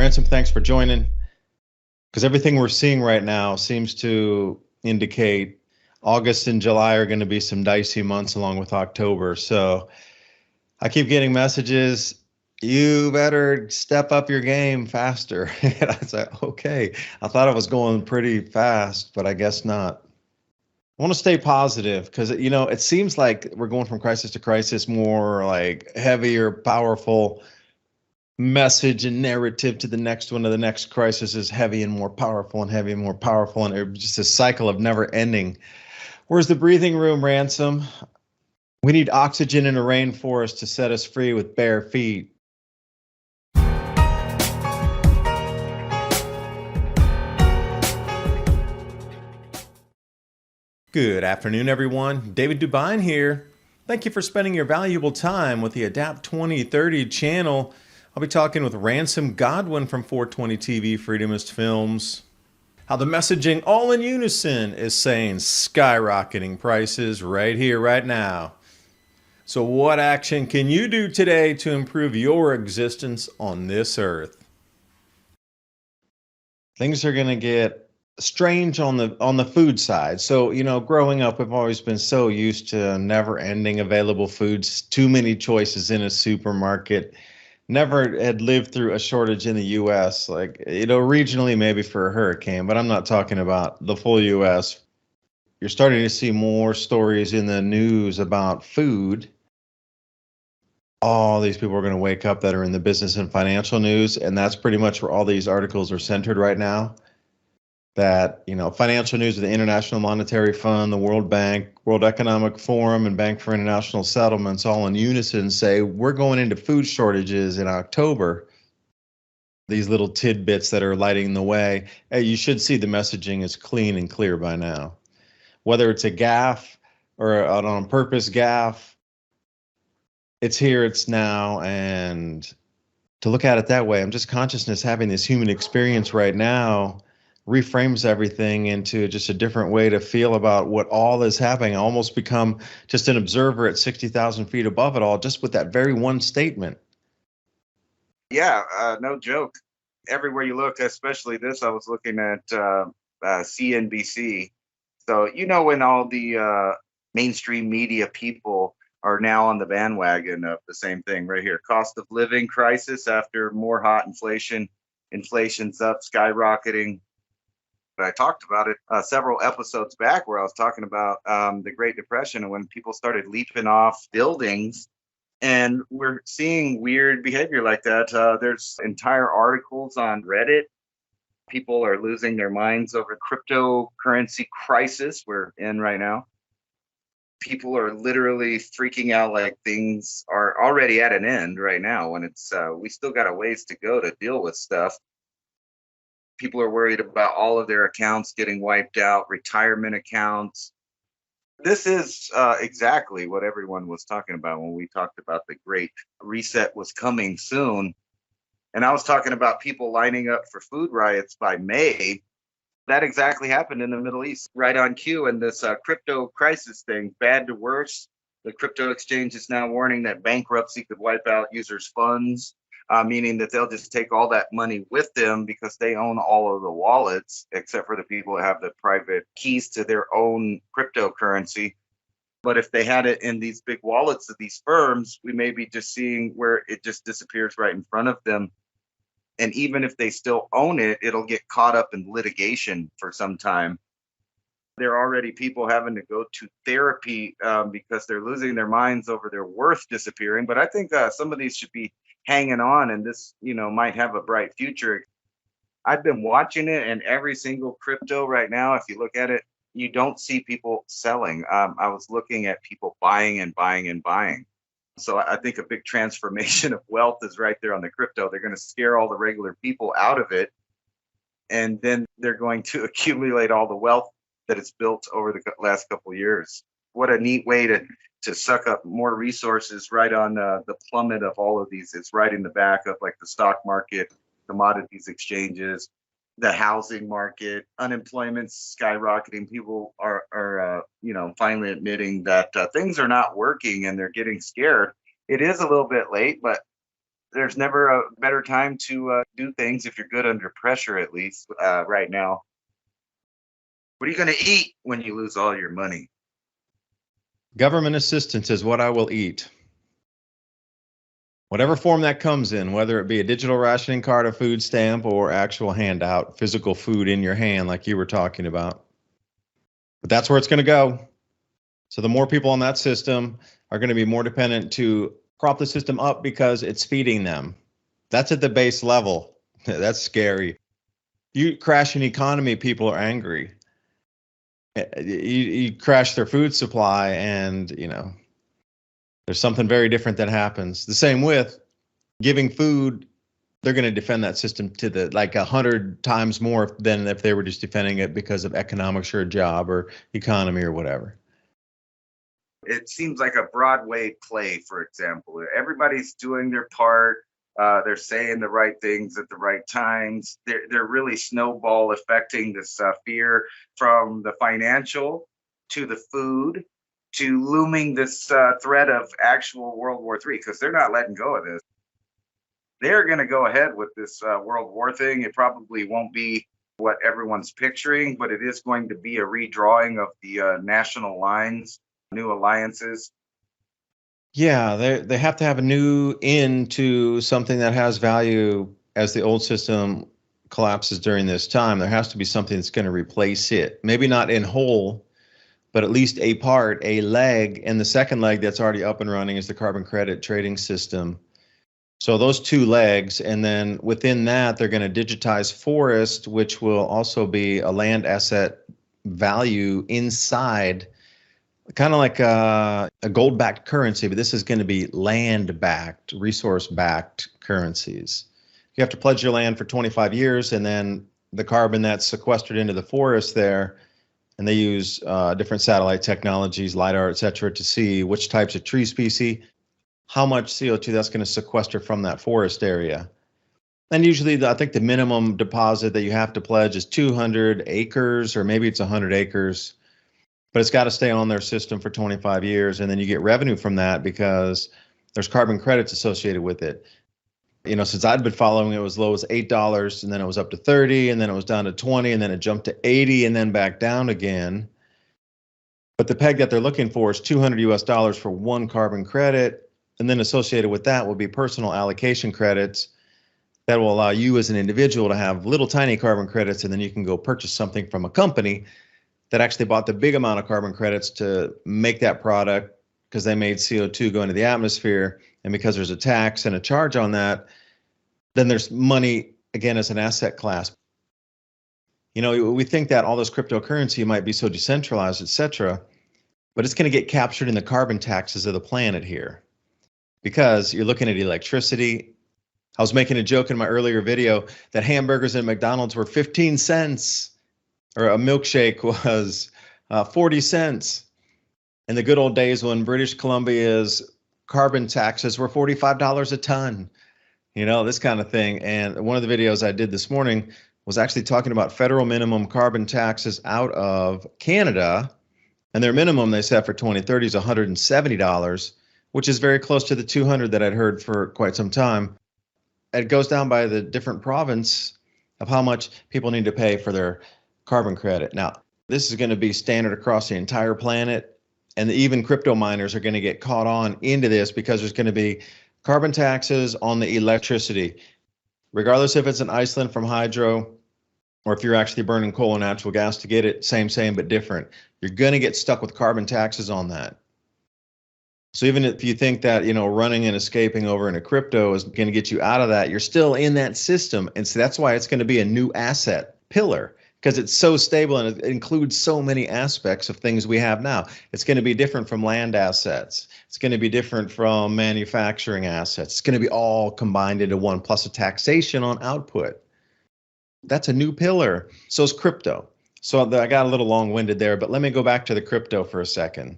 Ransom, thanks for joining. Because everything we're seeing right now seems to indicate August and July are going to be some dicey months along with October. So I keep getting messages, you better step up your game faster. And I was like, okay, I thought I was going pretty fast, but I guess not. I want to stay positive because, it seems like we're going from crisis to crisis, more like heavier, powerful message and narrative to the next one, to the next crisis is heavy and more powerful and heavy and more powerful. And it's just a cycle of never ending. Where's the breathing room, Ransom? We need oxygen in a rainforest to set us free with bare feet. Good afternoon, everyone. David Dubine here. Thank you for spending your valuable time with the Adapt 2030 channel. I'll be talking with Ransom Godwin from 420 TV Freedomist Films. How the messaging all in unison is saying skyrocketing prices right here, right now. So what action can you do today to improve your existence on this earth? Things are going to get strange on the food side. So, growing up, we've always been so used to never-ending available foods, too many choices in a supermarket. Never had lived through a shortage in the U.S. Like, regionally maybe for a hurricane, but I'm not talking about the full U.S. You're starting to see more stories in the news about food. All these people are going to wake up that are in the business and financial news, and that's pretty much where all these articles are centered right now. That, financial news of the International Monetary Fund, the World Bank, World Economic Forum, and Bank for International Settlements all in unison say we're going into food shortages in October. These little tidbits that are lighting the way. Hey, you should see the messaging is clean and clear by now. Whether it's a gaffe or an on-purpose gaffe, it's here, it's now, and to look at it that way, I'm just consciousness having this human experience right now reframes everything into just a different way to feel about what all is happening. I almost become just an observer at 60,000 feet above it all, just with that very one statement. Yeah, no joke. Everywhere you look, especially this, I was looking at CNBC. So, when all the mainstream media people are now on the bandwagon of the same thing right here. Cost of living crisis after more hot inflation. Inflation's up, skyrocketing. But I talked about it several episodes back where I was talking about the Great Depression and when people started leaping off buildings. And we're seeing weird behavior like that. There's entire articles on Reddit. People are losing their minds over cryptocurrency crisis we're in right now. People are literally freaking out like things are already at an end right now when it's we still got a ways to go to deal with stuff. People are worried about all of their accounts getting wiped out, retirement accounts. This is exactly what everyone was talking about when we talked about the Great Reset was coming soon. And I was talking about people lining up for food riots by May. That exactly happened in the Middle East, right on cue. And this crypto crisis thing, bad to worse. The crypto exchange is now warning that bankruptcy could wipe out users' funds. Meaning that they'll just take all that money with them because they own all of the wallets, except for the people that have the private keys to their own cryptocurrency. But if they had it in these big wallets of these firms, we may be just seeing where it just disappears right in front of them. And even if they still own it, it'll get caught up in litigation for some time. There are already people having to go to therapy because they're losing their minds over their worth disappearing. But I think some of these should be hanging on, and this, might have a bright future. I've been watching it, and every single crypto right now, if you look at it, you don't see people selling. I was looking at people buying and buying and buying. So I think a big transformation of wealth is right there on the crypto. They're going to scare all the regular people out of it, and then they're going to accumulate all the wealth that it's built over the last couple of years. What a neat way to suck up more resources right on the plummet of all of these. It's right in the back of like the stock market, commodities exchanges, the housing market, unemployment's skyrocketing. People are finally admitting that things are not working and they're getting scared. It is a little bit late, but there's never a better time to do things if you're good under pressure, at least right now. What are you going to eat when you lose all your money? Government assistance is what I will eat. Whatever form that comes in, whether it be a digital rationing card, a food stamp, or actual handout, physical food in your hand like you were talking about. But that's where it's going to go. So the more people on that system are going to be more dependent to prop the system up because it's feeding them. That's at the base level. That's scary. You crash an economy, people are angry. You crash their food supply and, there's something very different that happens. The same with giving food. They're going to defend that system to the 100 times more than if they were just defending it because of economics or a job or economy or whatever. It seems like a Broadway play, for example. Everybody's doing their part. They're saying the right things at the right times. They're really snowball affecting this fear from the financial to the food to looming this threat of actual World War III, because they're not letting go of this. They're going to go ahead with this World War thing. It probably won't be what everyone's picturing, but it is going to be a redrawing of the national lines, new alliances. Yeah, they have to have a new end to something that has value as the old system collapses during this time. There has to be something that's going to replace it. Maybe not in whole, but at least a part, a leg. And the second leg that's already up and running is the carbon credit trading system. So those two legs, and then within that, they're going to digitize forest, which will also be a land asset value inside, kind of like a gold-backed currency, but this is going to be land-backed, resource-backed currencies. You have to pledge your land for 25 years, and then the carbon that's sequestered into the forest there, and they use different satellite technologies, LiDAR, et cetera, to see which types of tree species, how much CO2 that's going to sequester from that forest area. And usually, I think the minimum deposit that you have to pledge is 200 acres, or maybe it's 100 acres. But it's got to stay on their system for 25 years, and then you get revenue from that because there's carbon credits associated with it. Since I'd been following, it was as low as $8, and then it was up to 30, and then it was down to 20, and then it jumped to 80, and then back down again. But the peg that they're looking for is $200 for one carbon credit, and then associated with that will be personal allocation credits that will allow you as an individual to have little tiny carbon credits, and then you can go purchase something from a company that actually bought the big amount of carbon credits to make that product because they made CO2 go into the atmosphere. And because there's a tax and a charge on that, then there's money, again, as an asset class. We think that all this cryptocurrency might be so decentralized, et cetera, but it's going to get captured in the carbon taxes of the planet here because you're looking at electricity. I was making a joke in my earlier video that hamburgers at McDonald's were 15 cents. Or a milkshake was 40 cents. In the good old days when British Columbia's carbon taxes were $45 a ton, this kind of thing. And one of the videos I did this morning was actually talking about federal minimum carbon taxes out of Canada. And their minimum they set for 2030 is $170, which is very close to the 200 that I'd heard for quite some time. It goes down by the different province of how much people need to pay for their carbon credit. Now, this is going to be standard across the entire planet, and even crypto miners are going to get caught on into this because there's going to be carbon taxes on the electricity, regardless if it's in Iceland from hydro or if you're actually burning coal and natural gas to get it, same, but different. You're going to get stuck with carbon taxes on that. So even if you think that, running and escaping over into crypto is going to get you out of that, you're still in that system. And so that's why it's going to be a new asset pillar, because it's so stable and it includes so many aspects of things we have now. It's going to be different from land assets. It's going to be different from manufacturing assets. It's going to be all combined into one, plus a taxation on output. That's a new pillar. So is crypto. So I got a little long-winded there, but let me go back to the crypto for a second.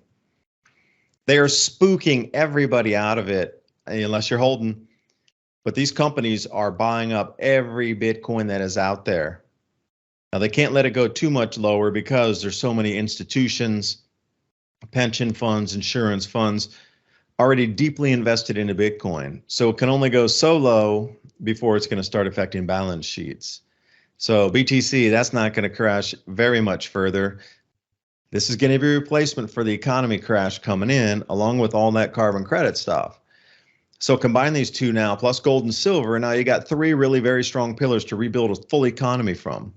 They are spooking everybody out of it, unless you're holding. But these companies are buying up every Bitcoin that is out there. Now, they can't let it go too much lower because there's so many institutions, pension funds, insurance funds, already deeply invested into Bitcoin. So it can only go so low before it's going to start affecting balance sheets. So BTC, that's not going to crash very much further. This is going to be a replacement for the economy crash coming in, along with all that carbon credit stuff. So combine these two now, plus gold and silver, and now you got three really very strong pillars to rebuild a full economy from.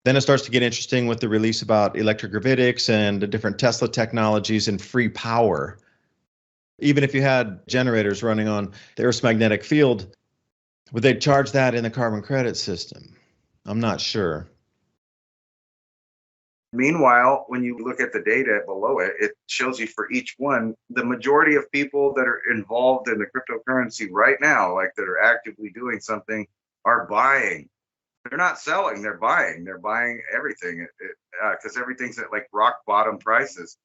Then it starts to get interesting with the release about electric gravitics and the different Tesla technologies and free power. Even if you had generators running on the Earth's magnetic field, would they charge that in the carbon credit system? I'm not sure. Meanwhile, when you look at the data below it, it shows you for each one, the majority of people that are involved in the cryptocurrency right now, like that are actively doing something, are buying. They're not selling, they're buying. They're buying everything because everything's at like rock bottom prices.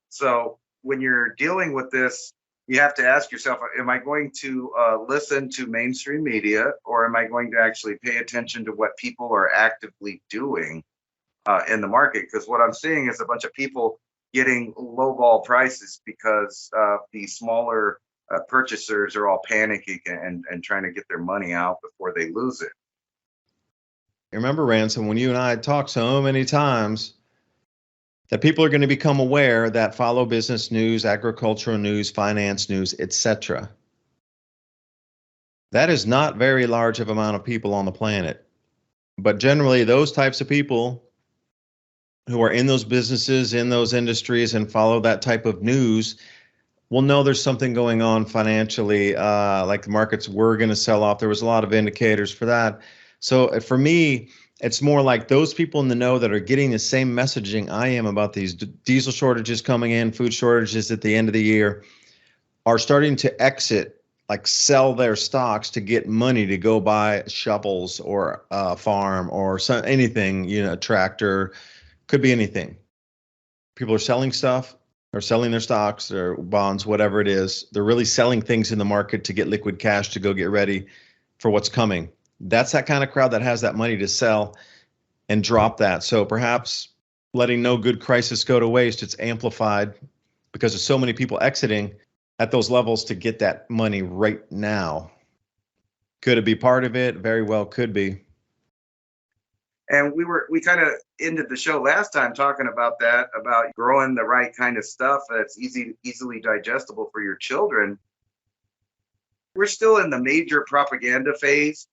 So when you're dealing with this, you have to ask yourself, am I going to listen to mainstream media, or am I going to actually pay attention to what people are actively doing in the market? Because what I'm seeing is a bunch of people getting lowball prices because the smaller purchasers are all panicking and trying to get their money out before they lose it. Remember, Ransom, when you and I had talked so many times that people are going to become aware that follow business news, agricultural news, finance news, etc. That is not very large of amount of people on the planet. But generally, those types of people who are in those businesses, in those industries, and follow that type of news will know there's something going on financially, like the markets were going to sell off. There was a lot of indicators for that. So for me, it's more like those people in the know that are getting the same messaging I am about these diesel shortages coming in, food shortages at the end of the year, are starting to exit, like sell their stocks to get money to go buy shovels or a farm or anything, tractor, could be anything. People are selling stuff or selling their stocks or bonds, whatever it is. They're really selling things in the market to get liquid cash to go get ready for what's coming. That's that kind of crowd that has that money to sell and drop that. So perhaps letting no good crisis go to waste, it's amplified because there's so many people exiting at those levels to get that money right now. Could it be part of it? Very well could be. And we kind of ended the show last time talking about that, about growing the right kind of stuff that's easily digestible for your children. We're still in the major propaganda phase.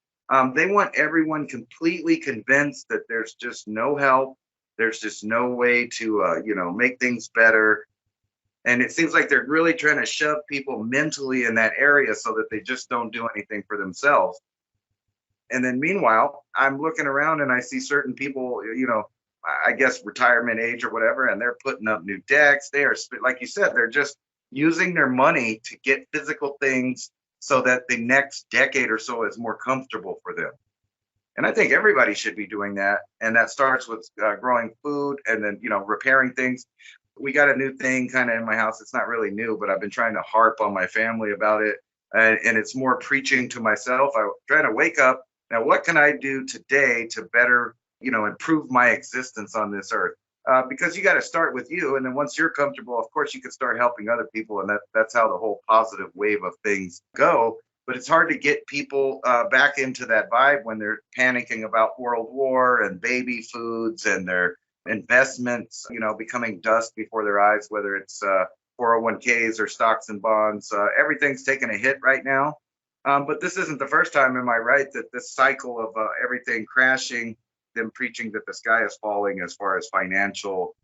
They want everyone completely convinced that there's just no help. There's just no way to, make things better. And it seems like they're really trying to shove people mentally in that area so that they just don't do anything for themselves. And then meanwhile, I'm looking around and I see certain people, I guess retirement age or whatever, and they're putting up new decks. They are, like you said, they're just using their money to get physical things so that the next decade or so is more comfortable for them. And I think everybody should be doing that. And that starts with growing food and then, repairing things. We got a new thing kind of in my house. It's not really new, but I've been trying to harp on my family about it. And it's more preaching to myself. I'm trying to wake up. Now, what can I do today to better, improve my existence on this earth? Because you got to start with you. And then once you're comfortable, of course, you can start helping other people. And that's how the whole positive wave of things go. But it's hard to get people back into that vibe when they're panicking about world war and baby foods and their investments, becoming dust before their eyes, whether it's 401ks or stocks and bonds. Everything's taking a hit right now. But this isn't the first time, am I right, that this cycle of everything crashing, them preaching that the sky is falling as far as financial.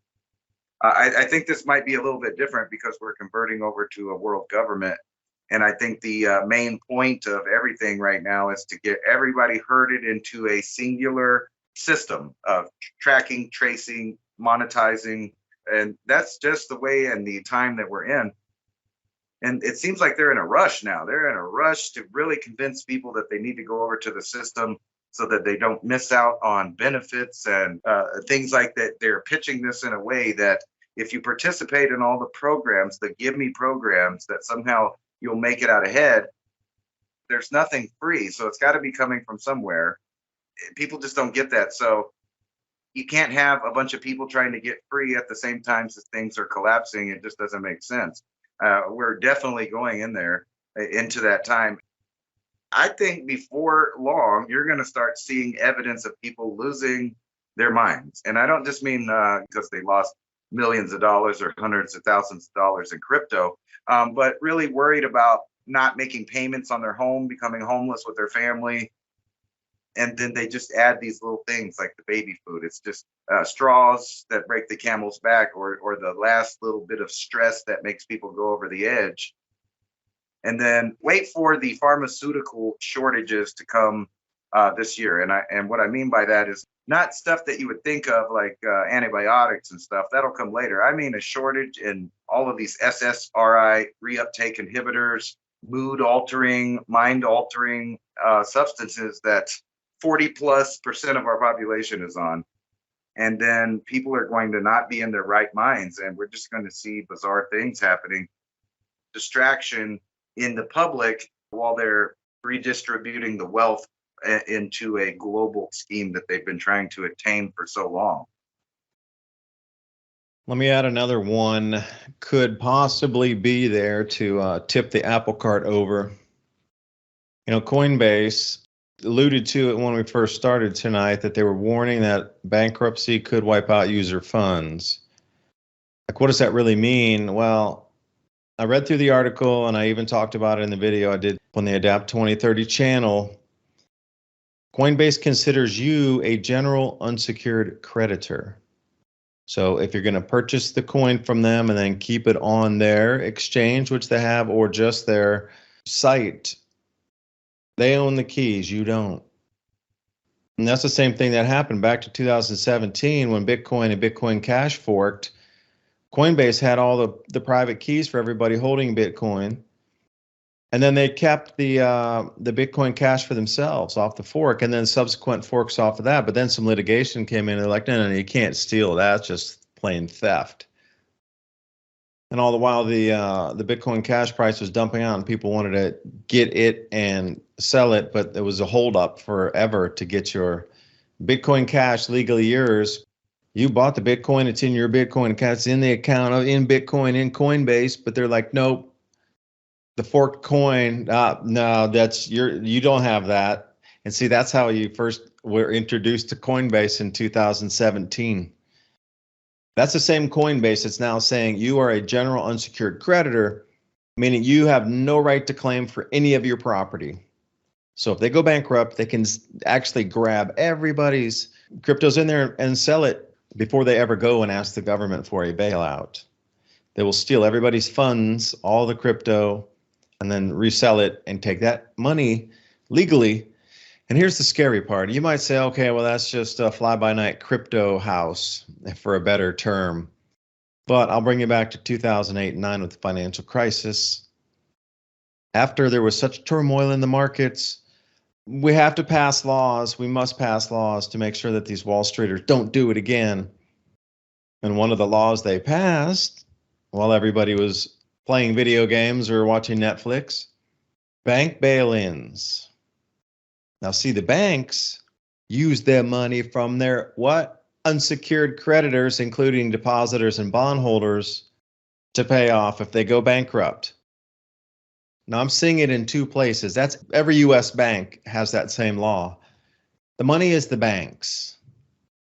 I think this might be a little bit different because we're converting over to a world government. And I think the main point of everything right now is to get everybody herded into a singular system of tracking, tracing, monetizing. And that's just the way and the time that we're in. And it seems like they're in a rush now. They're in a rush to really convince people that they need to go over to the system so that they don't miss out on benefits and things like that. They're pitching this in a way that if you participate in all the programs, the give me programs, that somehow you'll make it out ahead. There's nothing free. So it's got to be coming from somewhere. People just don't get that. So you can't have a bunch of people trying to get free at the same time as things are collapsing. It just doesn't make sense. We're definitely going into that time. I think before long, you're going to start seeing evidence of people losing their minds. And I don't just mean because they lost millions of dollars or hundreds of thousands of dollars in crypto, but really worried about not making payments on their home, becoming homeless with their family. And then they just add these little things like the baby food. It's just straws that break the camel's back, or the last little bit of stress that makes people go over the edge. And then wait for the pharmaceutical shortages to come this year. And what I mean by that is not stuff that you would think of like antibiotics and stuff. That'll come later. I mean a shortage in all of these SSRI reuptake inhibitors, mood altering, mind altering substances that 40+% of our population is on. And then people are going to not be in their right minds, and we're just going to see bizarre things happening. Distraction in the public while they're redistributing the wealth into a global scheme that they've been trying to attain for so long. Let me add another one. Could possibly be there to tip the apple cart over. Coinbase alluded to it when we first started tonight that they were warning that bankruptcy could wipe out user funds. Like, what does that really mean? Well, I read through the article and I even talked about it in the video I did when the Adapt 2030 channel. Coinbase considers you a general unsecured creditor. So if you're going to purchase the coin from them and then keep it on their exchange, which they have, or just their site, they own the keys, you don't. And that's the same thing that happened back to 2017 when Bitcoin and Bitcoin Cash forked. Coinbase had all the private keys for everybody holding Bitcoin. And then they kept the Bitcoin Cash for themselves off the fork, and then subsequent forks off of that. But then some litigation came in and they're like, no, you can't steal that. It's just plain theft. And all the while the Bitcoin Cash price was dumping out and people wanted to get it and sell it, but there was a holdup forever to get your Bitcoin Cash legally yours. You bought the Bitcoin, it's in your Bitcoin account, it's in the account, in Bitcoin, in Coinbase, but they're like, nope, the forked coin, no, you don't have that. And see, that's how you first were introduced to Coinbase in 2017. That's the same Coinbase that's now saying you are a general unsecured creditor, meaning you have no right to claim for any of your property. So if they go bankrupt, they can actually grab everybody's cryptos in there and sell it before they ever go and ask the government for a bailout. They will steal everybody's funds, all the crypto, and then resell it and take that money legally. And here's the scary part. You might say, okay, well, that's just a fly-by-night crypto house, for a better term. But I'll bring you back to 2008 and 2009 with the financial crisis. After there was such turmoil in the markets, we have to pass laws. We must pass laws to make sure that these Wall Streeters don't do it again. And one of the laws they passed, while everybody was playing video games or watching Netflix, bank bail-ins. Now, see, the banks use their money from their unsecured creditors, including depositors and bondholders, to pay off if they go bankrupt. Now, I'm seeing it in two places. That's every U.S. bank has that same law. The money is the banks.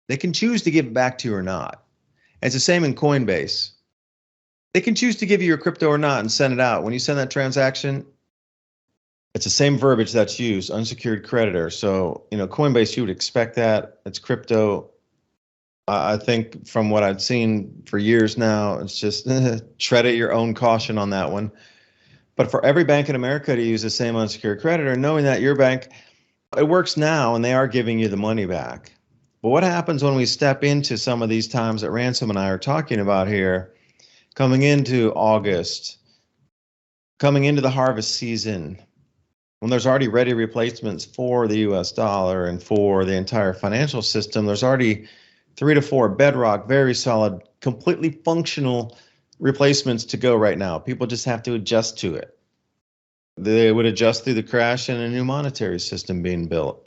They can choose to give it back to you or not. It's the same in Coinbase. They can choose to give you your crypto or not and send it out. When you send that transaction, it's the same verbiage that's used, unsecured creditor. So, Coinbase, you would expect that. It's crypto. I think from what I've seen for years now, it's just tread at your own caution on that one. But for every bank in America to use the same unsecured creditor, knowing that your bank, it works now and they are giving you the money back. But what happens when we step into some of these times that Ransom and I are talking about here, coming into August, coming into the harvest season, when there's already ready replacements for the US dollar and for the entire financial system? There's already 3 to 4 bedrock, very solid, completely functional replacements to go right now. People just have to adjust to it. They would adjust through the crash and a new monetary system being built.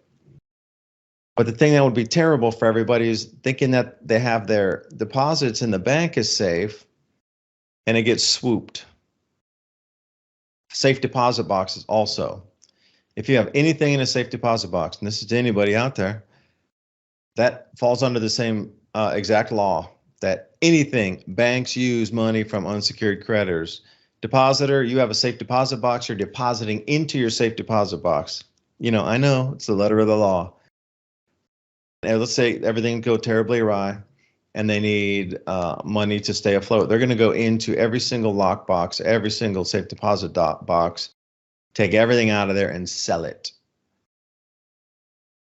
But the thing that would be terrible for everybody is thinking that they have their deposits in the bank is safe and it gets swooped. Safe deposit boxes also. If you have anything in a safe deposit box, and this is to anybody out there, that falls under the same exact law, that anything banks use money from unsecured creditors. Depositor, you have a safe deposit box, you're depositing into your safe deposit box. You know, I know it's the letter of the law. And let's say everything go terribly awry and they need money to stay afloat. They're going to go into every single lock box, every single safe deposit box, take everything out of there and sell it.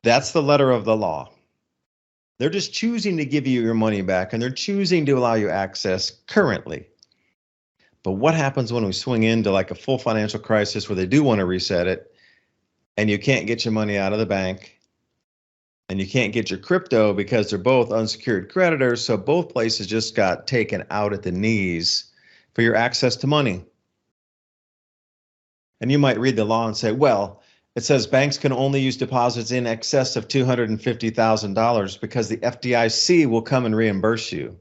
That's the letter of the law. They're just choosing to give you your money back and they're choosing to allow you access currently. But what happens when we swing into like a full financial crisis where they do want to reset it and you can't get your money out of the bank and you can't get your crypto because they're both unsecured creditors, so both places just got taken out at the knees for your access to money. And you might read the law and say, well, it says banks can only use deposits in excess of $250,000 because the FDIC will come and reimburse you.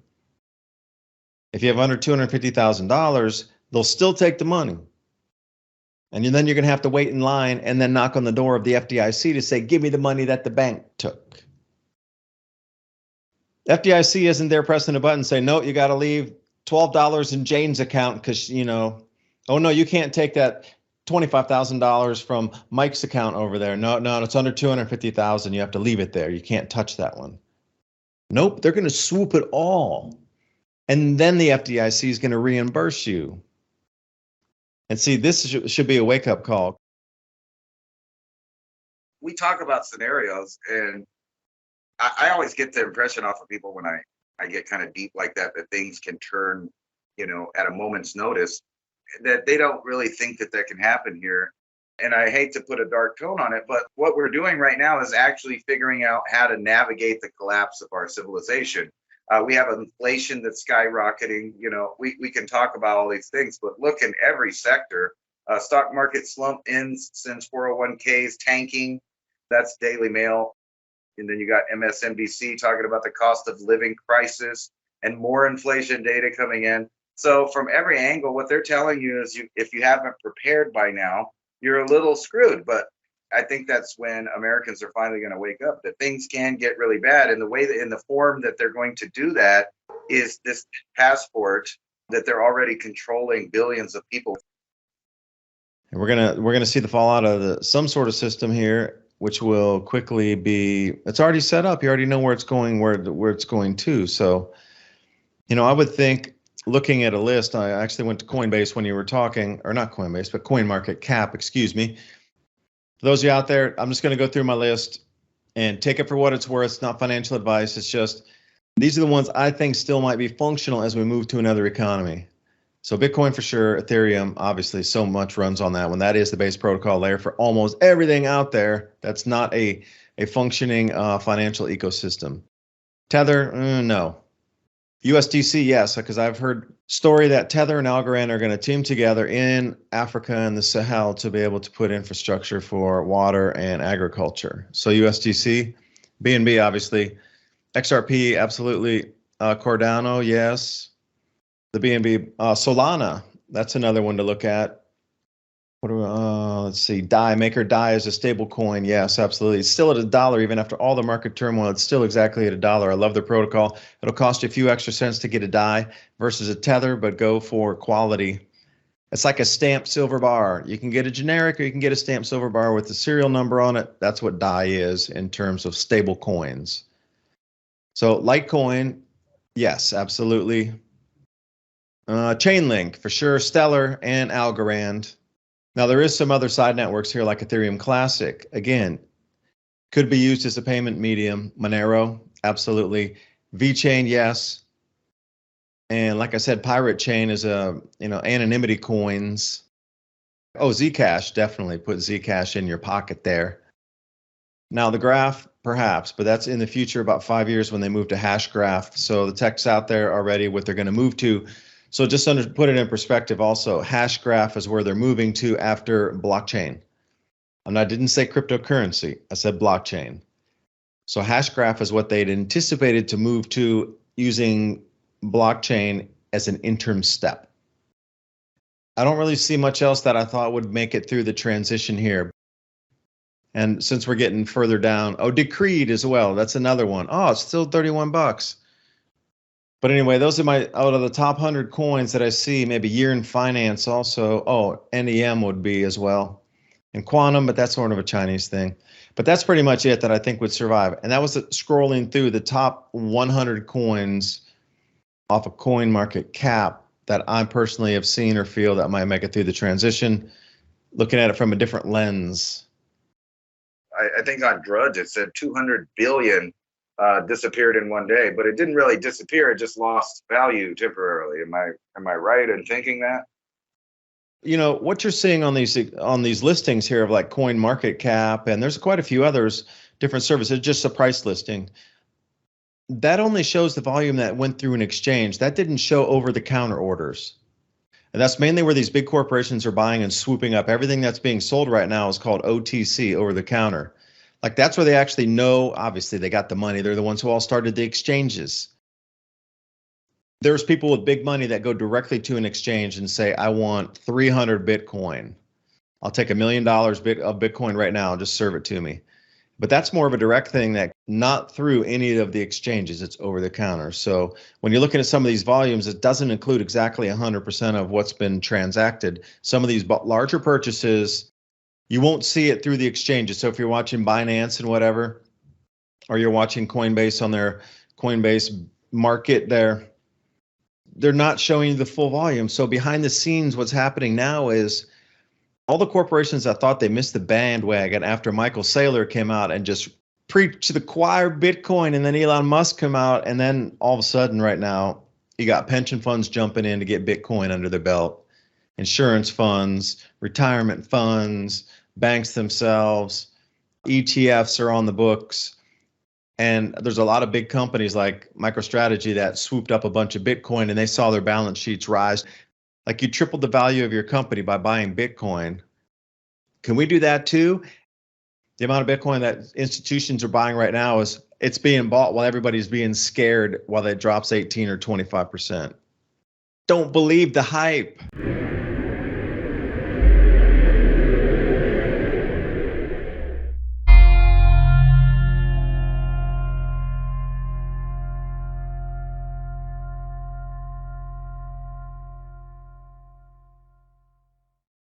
If you have under $250,000, they'll still take the money. And then you're going to have to wait in line and then knock on the door of the FDIC to say, give me the money that the bank took. FDIC isn't there pressing a button saying, no, you got to leave $12 in Jane's account because, you know, oh, no, you can't take that $25,000 from Mike's account over there. No, it's under $250,000. You have to leave it there. You can't touch that one. Nope, they're going to swoop it all. And then the FDIC is going to reimburse you. And see, this should be a wake-up call. We talk about scenarios, and I always get the impression off of people when I get kind of deep like that things can turn, you know, at a moment's notice, that they don't really think that can happen here. And I hate to put a dark tone on it, but what we're doing right now is actually figuring out how to navigate the collapse of our civilization. We have inflation that's skyrocketing. You know, we can talk about all these things, but look in every sector. Stock market slump ends since 401ks tanking. That's Daily Mail. And then you got MSNBC talking about the cost of living crisis and more inflation data coming in. So from every angle, what they're telling you is if you haven't prepared by now, you're a little screwed. But I think that's when Americans are finally going to wake up, that things can get really bad. And the way that in the form that they're going to do that is this passport that they're already controlling billions of people. And we're gonna see the fallout of some sort of system here, which will quickly be. It's already set up. You already know where it's going, where it's going to. So, you know, I would think, looking at a list, I actually went to Coinbase when you were talking, or not Coinbase, but CoinMarketCap, excuse me. For those of you out there, I'm just going to go through my list and take it for what it's worth. It's not financial advice. It's just, these are the ones I think still might be functional as we move to another economy. So Bitcoin for sure, Ethereum, obviously so much runs on that one. That is the base protocol layer for almost everything out there. That's not a functioning financial ecosystem. Tether, no. USDC, yes, because I've heard story that Tether and Algorand are going to team together in Africa and the Sahel to be able to put infrastructure for water and agriculture. So USDC, BNB, obviously, XRP, absolutely, Cardano, yes. The BNB, Solana, that's another one to look at. What do we, let's see, DAI, Maker DAI is a stable coin. Yes, absolutely. It's still at $1, even after all the market turmoil. It's still exactly at $1. I love the protocol. It'll cost you a few extra cents to get a DAI versus a Tether, but go for quality. It's like a stamped silver bar. You can get a generic or you can get a stamped silver bar with the serial number on it. That's what DAI is in terms of stable coins. So Litecoin, yes, absolutely. Chainlink, for sure, Stellar and Algorand. Now, there is some other side networks here like Ethereum Classic. Again, could be used as a payment medium. Monero, absolutely. VeChain, yes. And like I said, Pirate Chain is anonymity coins. Oh, Zcash, definitely put Zcash in your pocket there. Now, the graph, perhaps, but that's in the future, about 5 years when they move to Hashgraph. So the tech's out there already, what they're going to move to. So just put it in perspective also, Hashgraph is where they're moving to after blockchain. And I didn't say cryptocurrency, I said blockchain. So Hashgraph is what they'd anticipated to move to using blockchain as an interim step. I don't really see much else that I thought would make it through the transition here. And since we're getting further down, Decreed as well. That's another one. Oh, it's still 31 bucks. But anyway, those are my, out of the top 100 coins that I see, maybe Year in Finance also. Oh, NEM would be as well. And Quantum, but that's sort of a Chinese thing. But that's pretty much it that I think would survive. And that was scrolling through the top 100 coins off a coin market cap that I personally have seen or feel that might make it through the transition, looking at it from a different lens. I think on Drudge it said 200 billion disappeared in one day, but it didn't really disappear. It just lost value temporarily. Am I right in thinking that? You know, what you're seeing on these listings here of like Coin Market Cap, and there's quite a few others, different services, just a price listing. That only shows the volume that went through an exchange. That didn't show over-the-counter orders. And that's mainly where these big corporations are buying and swooping up. Everything that's being sold right now is called OTC, over-the-counter. Like that's where they actually know, obviously they got the money. They're the ones who all started the exchanges. There's people with big money that go directly to an exchange and say, I want 300 Bitcoin. I'll take $1 million of Bitcoin right now and just serve it to me. But that's more of a direct thing, that not through any of the exchanges, it's over the counter. So when you're looking at some of these volumes, it doesn't include exactly 100% of what's been transacted. Some of these larger purchases, you won't see it through the exchanges. So if you're watching Binance and whatever, or you're watching Coinbase on their Coinbase market there, they're not showing you the full volume. So behind the scenes, what's happening now is all the corporations that thought they missed the bandwagon after Michael Saylor came out and just preached to the choir Bitcoin, and then Elon Musk come out, and then all of a sudden right now, you got pension funds jumping in to get Bitcoin under their belt, insurance funds, retirement funds, banks themselves, ETFs are on the books. And there's a lot of big companies like MicroStrategy that swooped up a bunch of Bitcoin and they saw their balance sheets rise. Like you tripled the value of your company by buying Bitcoin. Can we do that too? The amount of Bitcoin that institutions are buying right now it's being bought while everybody's being scared while it drops 18 or 25%. Don't believe the hype.